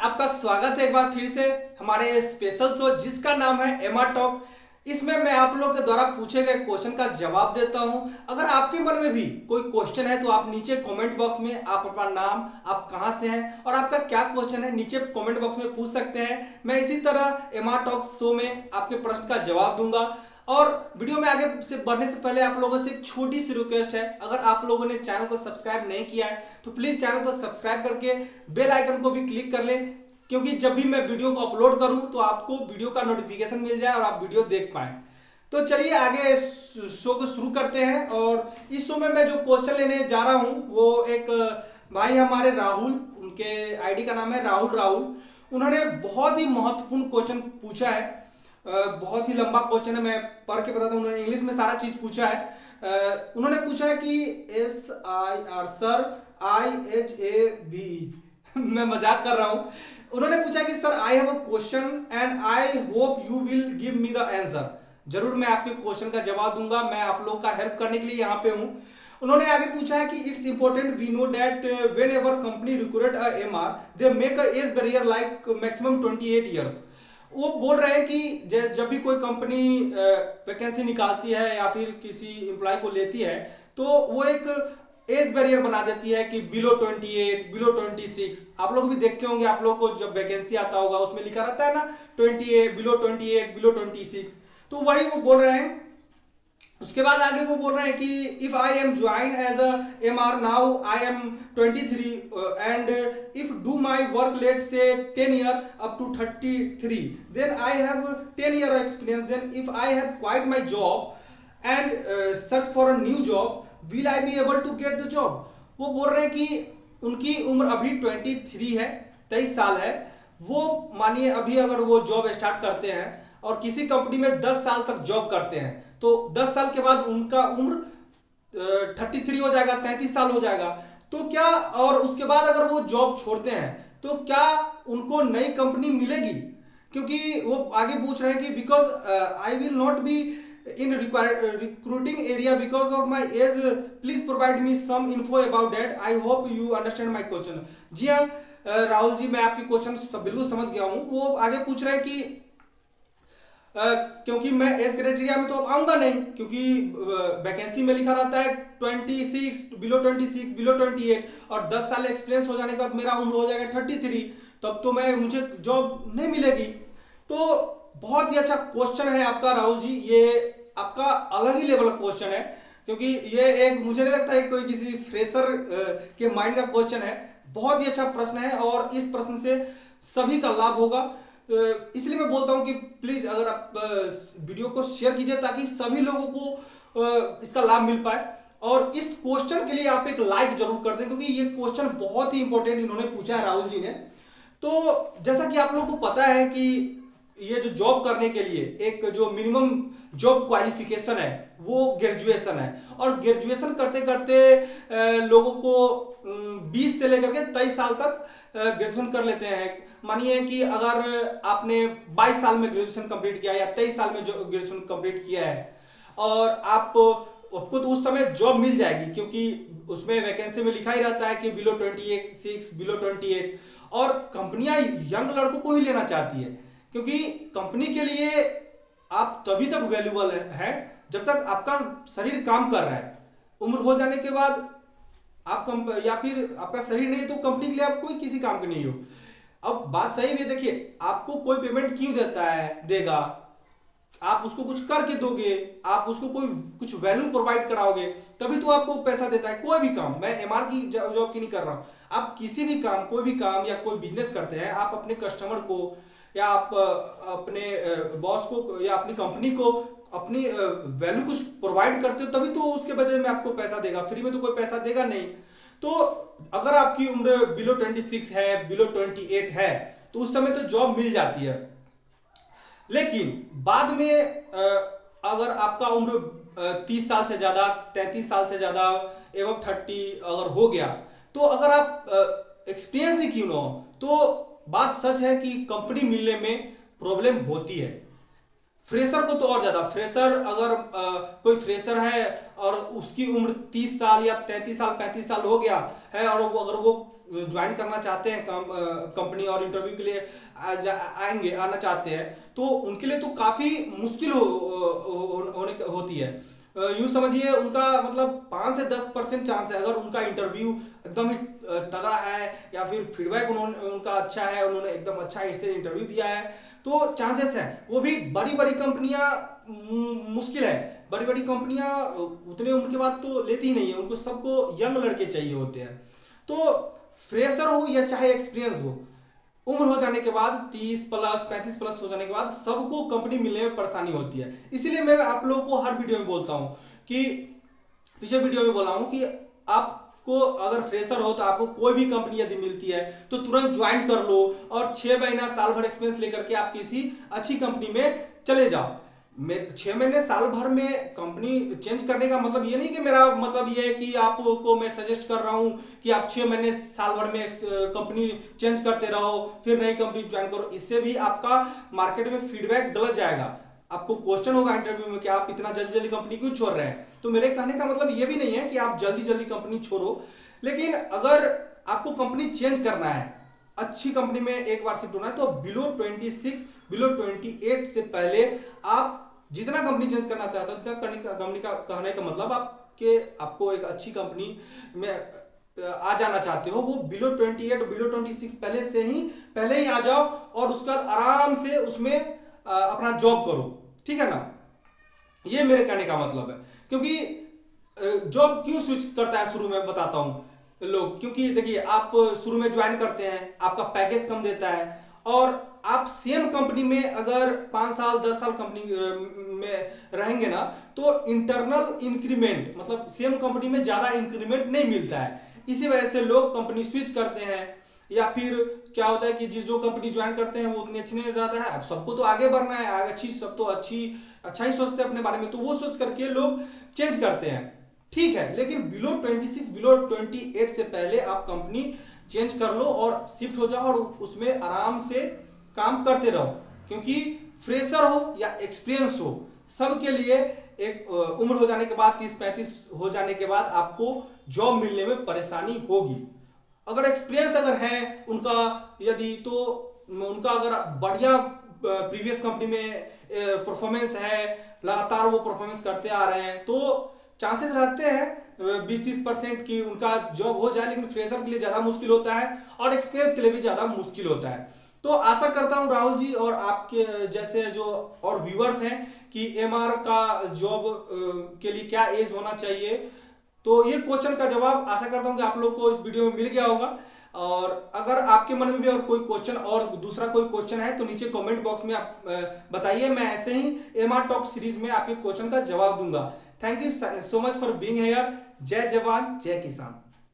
आपका स्वागत है एक बार फिर से हमारे स्पेशल शो जिसका नाम है एमआर टॉक। इसमें मैं आप लोग के द्वारा पूछे गए क्वेश्चन का जवाब देता हूं। अगर आपके मन में भी कोई क्वेश्चन है तो आप नीचे कमेंट बॉक्स में आप अपना नाम, आप कहां से हैं और आपका क्या क्वेश्चन है नीचे कमेंट बॉक्स में पूछ सकते हैं। मैं इसी तरह एमआर टॉक शो में आपके प्रश्न का जवाब दूंगा। और वीडियो में आगे से बढ़ने से पहले आप लोगों से एक छोटी सी रिक्वेस्ट है, अगर आप लोगों ने चैनल को सब्सक्राइब नहीं किया है तो प्लीज चैनल को सब्सक्राइब करके बेल आइकन को भी क्लिक कर लें, क्योंकि जब भी मैं वीडियो को अपलोड करूं तो आपको वीडियो का नोटिफिकेशन मिल जाए और आप वीडियो देख पाएं। तो चलिए आगे शो को शुरू करते हैं। और इस शो में मैं जो क्वेश्चन लेने जा रहा हूं वो एक भाई हमारे राहुल, उनके आईडी का नाम है राहुल। उन्होंने बहुत ही महत्वपूर्ण क्वेश्चन पूछा है। बहुत ही लंबा क्वेश्चन है, मैं पढ़ के बताता हूँ। उन्होंने इंग्लिश में सारा चीज पूछा है। उन्होंने पूछा है कि SIR सर IHAV मैं मजाक कर रहा हूं। उन्होंने पूछा कि sir I have a question and I hope you will give me the answer. जरूर मैं आपके क्वेश्चन का जवाब दूंगा, मैं आप लोग का हेल्प करने के लिए यहाँ पे हूँ। उन्होंने आगे पूछा है कि it's important we know that whenever company recruit a MR they make a age barrier like maximum 28 years. वो बोल रहे हैं कि जब भी कोई कंपनी वैकेंसी निकालती है या फिर किसी एम्प्लॉय को लेती है तो वो एक एज बैरियर बना देती है कि बिलो 28, बिलो 26। आप लोग भी देखते होंगे, आप लोग को जब वैकेंसी आता होगा उसमें लिखा रहता है ना 28, बिलो 28, बिलो 26। तो वही वो बोल रहे हैं। उसके बाद आगे वो बोल रहे हैं कि if I am join as a MR now I am 23 and if do my work let's say 10 year up to 33 then I have 10 year experience. Then if I have quite my job and search for a new job will I be able to get the job. वो बोल रहे हैं कि उनकी उम्र अभी 23 है, 23 साल है। वो मानिए अभी अगर वो जॉब स्टार्ट करते हैं और किसी कंपनी में 10 साल तक जॉब करते हैं तो 10 साल के बाद उनका उम्र 33 हो जाएगा, 33 साल हो जाएगा। तो क्या, और उसके बाद अगर वो जॉब छोड़ते हैं तो क्या उनको नई कंपनी मिलेगी? क्योंकि वो आगे पूछ रहे हैं कि because I will not be in recruiting area because of my age please provide me some info about that. I hope you understand my question. जी हाँ राहुल जी, मैं आपकी क्वेश्चन बिल्कुल समझ गया हूं। वो आगे पूछ रहे हैं कि क्योंकि मैं एज क्राइटेरिया में तो अब आऊंगा नहीं, क्योंकि वैकेंसी में लिखा रहता है 26, बिलो 26, बिलो 28, और 10 साल एक्सपीरियंस हो जाने के बाद मेरा उम्र हो जाएगा 33, तब तो मुझे जॉब नहीं मिलेगी। तो बहुत ही अच्छा क्वेश्चन है आपका राहुल जी, ये आपका अलग ही लेवल का क्वेश्चन है, क्योंकि ये एक मुझे नहीं लगता है कोई किसी फ्रेशर के माइंड का क्वेश्चन है। बहुत ही अच्छा प्रश्न है और इस प्रश्न से सभी का लाभ होगा। इसलिए मैं बोलता हूं कि प्लीज अगर आप वीडियो को शेयर कीजिए ताकि सभी लोगों को इसका लाभ मिल पाए। और इस क्वेश्चन के लिए आप एक लाइक जरूर कर दें, क्योंकि ये क्वेश्चन बहुत ही इंपॉर्टेंट इन्होंने पूछा है राहुल जी ने। तो जैसा कि आप लोगों को पता है कि ये जो जॉब करने के लिए एक जो मिनिमम जॉब क्वालिफिकेशन है वो ग्रेजुएशन है। और ग्रेजुएशन करते करते लोगों को 20 से लेकर के 23 साल तक ग्रेजुएशन कर लेते हैं। मानिए कि अगर आपने 22 साल में ग्रेजुएशन कंप्लीट किया या 23 साल में जो ग्रेजुएशन कंप्लीट किया है और आपको तो उस समय जॉब मिल जाएगी, क्योंकि उसमें वैकेंसी में लिखा ही रहता है कि बिलो 26, बिलो 28। और कंपनियां यंग लड़कों को ही लेना चाहती है, क्योंकि कंपनी के लिए आप तभी तक वैल्यूबल है जब तक आपका शरीर काम कर रहा है। उम्र हो जाने के बाद आप या फिर आपका शरीर नहीं तो कंपनी के लिए आप कोई किसी काम के नहीं हो। अब बात सही भी देखिए, आपको कोई पेमेंट क्यों देगा? आप उसको कुछ करके दोगे, आप उसको कोई कुछ वैल्यू प्रोवाइड कराओगे, तभी तो आपको पैसा देता है। कोई भी काम, मैं MR की जॉब की नहीं कर रहा हूं, आप किसी भी काम, कोई भी काम या कोई बिजनेस करते हैं, आप अपने कस्टमर को या आप अपने बॉस को या अपनी कंपनी को अपनी वैल्यू कुछ प्रोवाइड करते हो तभी तो उसके बदले में आपको पैसा देगा। फ्री में तो कोई पैसा देगा नहीं। तो अगर आपकी उम्र बिलो 26 है, बिलो 28 है, तो उस समय तो जॉब मिल जाती है। लेकिन बाद में अगर आपका उम्र 30 साल से ज्यादा, 33 साल से ज्यादा एवं 30 अगर हो गया, तो अगर आप एक्सपीरियंस ही क्यों ना हो, तो बात सच है कि कंपनी मिलने में प्रॉब्लम होती है। फ्रेशर को तो और ज्यादा। फ्रेशर अगर कोई फ्रेशर है और उसकी उम्र 30 साल या 33 साल 35 साल हो गया है और अगर वो ज्वाइन करना चाहते हैं कंपनी और इंटरव्यू के लिए आना चाहते हैं, तो उनके लिए तो काफ़ी मुश्किल होती है। यूँ समझिए उनका मतलब 5 से 10% चांस है, अगर उनका इंटरव्यू एकदम ही तगड़ा है या फिर फीडबैक उनका अच्छा है, उन्होंने एकदम अच्छा इससे इंटरव्यू दिया है, तो चांसेस है। वो भी बड़ी बड़ी कंपनियां मुश्किल है, बड़ी बड़ी कंपनियां उतने उम्र के बाद तो लेती ही नहीं है, उनको सबको यंग लड़के चाहिए होते हैं। तो फ्रेशर हो या चाहे एक्सपीरियंस हो, उम्र हो जाने के बाद 30 प्लस 35 प्लस हो जाने के बाद सबको कंपनी मिलने में परेशानी होती है। इसीलिए मैं आप लोगों को हर वीडियो में बोलता हूं कि पिछले वीडियो में बोला हूं कि आपको अगर फ्रेशर हो तो आपको कोई भी कंपनी यदि मिलती है तो तुरंत ज्वाइन कर लो और 6 महीना साल भर एक्सपीरियंस लेकर के आप किसी अच्छी कंपनी में चले जाओ। 6 महीने साल भर में कंपनी चेंज करने का मतलब ये नहीं कि मेरा मतलब ये है कि आपको मैं सजेस्ट कर रहा हूं कि आप 6 महीने साल भर में कंपनी चेंज करते रहो फिर नई कंपनी ज्वाइन करो। इससे भी आपका मार्केट में फीडबैक गलत जाएगा। आपको क्वेश्चन होगा इंटरव्यू में कि आप इतना जल्दी जल्दी कंपनी क्यों छोड़ रहे हैं। तो मेरे कहने का मतलब ये भी नहीं है कि आप जल्दी जल्दी कंपनी छोड़ो, लेकिन अगर आपको कंपनी चेंज करना है, अच्छी कंपनी में एक बार शिफ्ट होना है, तो बिलो 26 बिलो 28 से पहले आप जितना कंपनी चेंज करना चाहते हो उतना कंपनी का कहने का मतलब आपको एक अच्छी कंपनी में आ जाना चाहते हो, वो बिलो 28 बिलो 26 पहले ही आ जाओ और उसके बाद आराम से उसमें अपना जॉब करो, ठीक है ना। ये मेरे कहने का मतलब है। क्योंकि जॉब क्यों स्विच करता है शुरू में बताता हूं लोग, क्योंकि देखिए आप शुरू में ज्वाइन करते हैं, आपका पैकेज कम देता है, और आप सेम कंपनी में अगर 5 साल 10 साल कंपनी में रहेंगे ना, तो इंटरनल इंक्रीमेंट मतलब सेम कंपनी में ज्यादा इंक्रीमेंट नहीं मिलता है। इसी वजह से लोग कंपनी स्विच करते हैं, या फिर क्या होता है कि जो कंपनी ज्वाइन करते हैं वो उतनी अच्छी नहीं रहता है। अब सबको तो आगे बढ़ना है, आगे अच्छी सब तो अच्छा ही सोचते हैं अपने बारे में, तो वो सोच करके लोग चेंज करते हैं, ठीक है। लेकिन बिलो 26 बिलो 28 से पहले आप कंपनी चेंज कर लो और शिफ्ट हो जाओ और उसमें आराम से काम करते रहो। क्योंकि फ्रेशर हो या एक्सपीरियंस हो, सबके लिए एक उम्र हो जाने के बाद 30-35 हो जाने के बाद आपको जॉब मिलने में परेशानी होगी। अगर एक्सपीरियंस अगर है उनका यदि, तो उनका अगर बढ़िया प्रीवियस कंपनी में परफॉर्मेंस है, लगातार वो परफॉर्मेंस करते आ रहे हैं, तो चांसेस रहते हैं 20-30% की उनका जॉब हो जाए। लेकिन फ्रेशर के लिए ज्यादा मुश्किल होता है और एक्सपीरियंस के लिए भी ज्यादा मुश्किल होता है। तो आशा करता हूं राहुल जी और आपके जैसे जो और व्यूअर्स हैं कि एमआर का जॉब के लिए क्या एज होना चाहिए, तो ये क्वेश्चन का जवाब आशा करता हूं कि आप लोग को इस वीडियो में मिल गया होगा। और अगर आपके मन में भी और कोई क्वेश्चन और दूसरा कोई क्वेश्चन है तो नीचे कमेंट बॉक्स में आप बताइए, मैं ऐसे ही एमआर टॉक सीरीज में आपके क्वेश्चन का जवाब दूंगा। Thank you so much for being here. जय जवान जय किसान।